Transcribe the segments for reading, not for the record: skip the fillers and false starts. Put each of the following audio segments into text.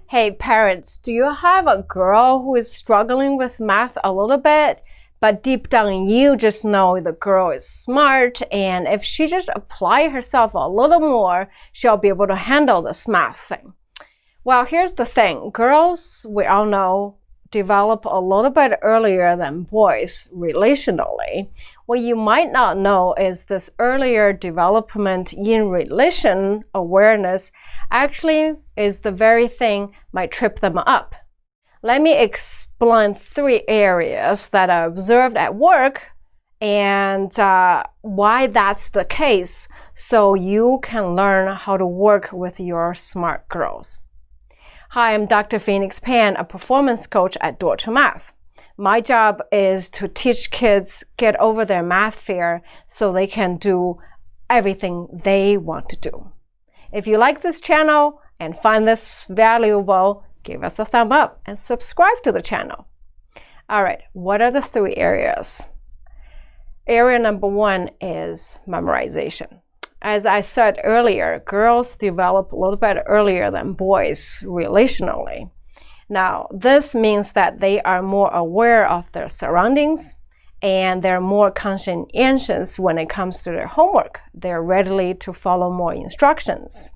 Hey parents, do you have a girl who is struggling with math a little bit, but deep down you just know the girl is smart, and if she just apply herself a little more, she'll be able to handle this math thing? Well, here's the thing. Girls, we all know, develop a little bit earlier than boys relationally. What you might not know is this earlier development in relation awareness actually is the very thing might trip them up. Let me explain 3 areas that I observed at work and why that's the case, so you can learn how to work with your smart girls. Hi, I'm Dr. Feenix Pan, a performance coach at Door to Math. My job is to teach kids get over their math fear so they can do everything they want to do. If you like this channel and find this valuable, give us a thumb up and subscribe to the channel. All right, what are the 3 areas? Area number 1 is memorization. As I said earlier, girls develop a little bit earlier than boys relationally. Now, this means that they are more aware of their surroundings and they're more conscientious when it comes to their homework. They're ready to follow more instructions.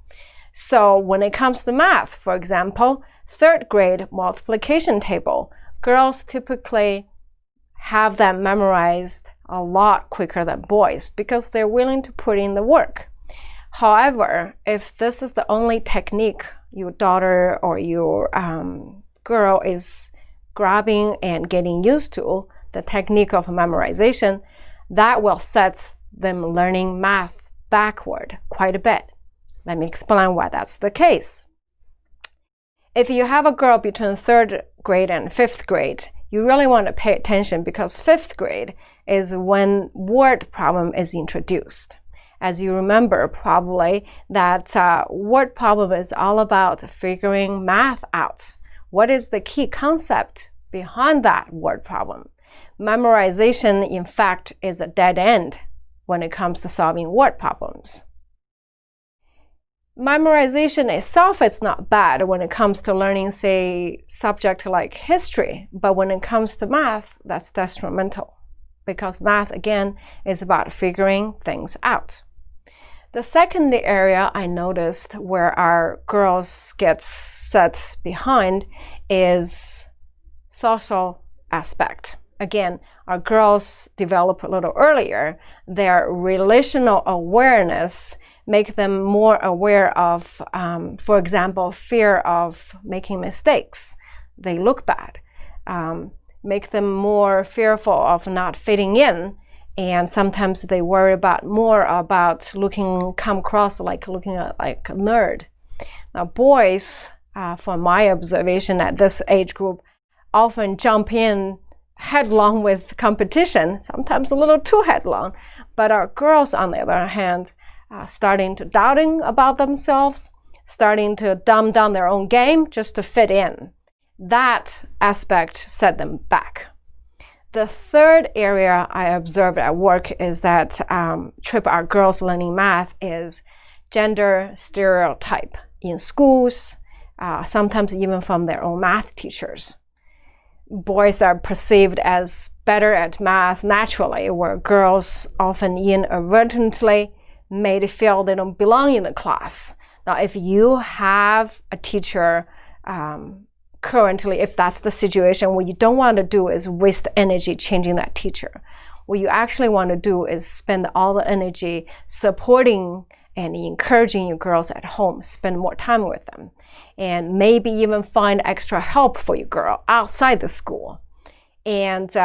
So when it comes to math, for example, 3rd grade multiplication table, girls typically have them memorized a lot quicker than boys because they're willing to put in the work. However, if this is the only technique your daughter or your girl is grabbing and getting used to, the technique of memorization, that will set them learning math backward quite a bit. Let me explain why that's the case. If you have a girl between 3rd grade and 5th grade, you really want to pay attention because 5th grade is when word problem is introduced. As you remember probably that word problem is all about figuring math out. What is the key concept behind that word problem? Memorization, in fact, is a dead end when it comes to solving word problems. Memorization itself is not bad when it comes to learning, say, subject like history, but when it comes to math, that's detrimental because math, again, is about figuring things out. The second area I noticed where our girls get set behind is social aspect. Again, our girls develop a little earlier. Their relational awareness make them more aware of, for example, fear of making mistakes. They look bad. Make them more fearful of not fitting in. And sometimes they worry more about come across like looking like a nerd. Now, boys, from my observation at this age group, often jump in headlong with competition, sometimes a little too headlong. But our girls, on the other hand, starting to doubting about themselves, starting to dumb down their own game just to fit in. That aspect set them back. The 3rd area I observed at work is that trip our girls learning math is gender stereotype in schools, sometimes even from their own math teachers. Boys are perceived as better at math naturally, where girls often inadvertently made feel they don't belong in the class. Now, if you have a teacher currently, if that's the situation, what you don't want to do is waste energy changing that teacher. What you actually want to do is spend all the energy supporting and encouraging your girls at home, spend more time with them, and maybe even find extra help for your girl outside the school. And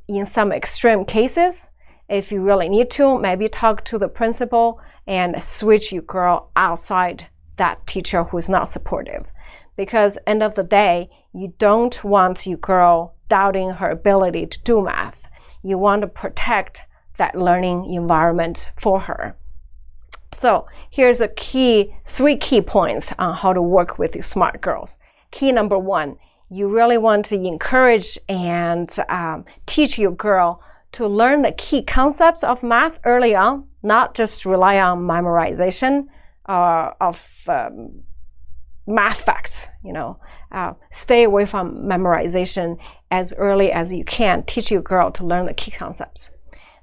in some extreme cases, if you really need to, maybe talk to the principal and switch your girl outside that teacher who's not supportive. Because end of the day, you don't want your girl doubting her ability to do math. You want to protect that learning environment for her. So here's 3 key points on how to work with your smart girls. Key number 1, you really want to encourage and teach your girl to learn the key concepts of math early on, not just rely on memorization of math facts, stay away from memorization as early as you can. Teach your girl to learn the key concepts.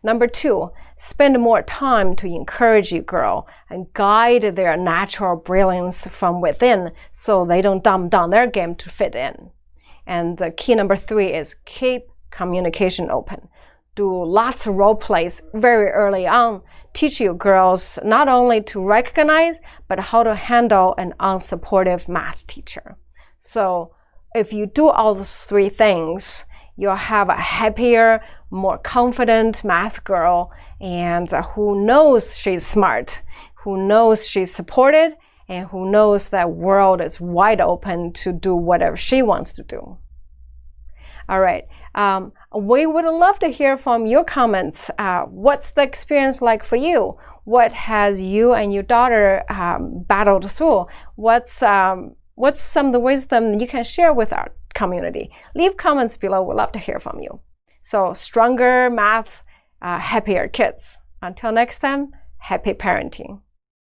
Number 2, spend more time to encourage your girl and guide their natural brilliance from within so they don't dumb down their game to fit in. And the key number 3 is keep communication open. Do lots of role plays very early on. Teach your girls not only to recognize, but how to handle an unsupportive math teacher. So if you do all those 3 things, you'll have a happier, more confident math girl, and who knows she's smart, who knows she's supported, and who knows that world is wide open to do whatever she wants to do. All right. We would love to hear from your comments. What's the experience like for you? What has you and your daughter battled through? What's some of the wisdom you can share with our community? Leave comments below. We'd love to hear from you. So stronger math, happier kids. Until next time, happy parenting.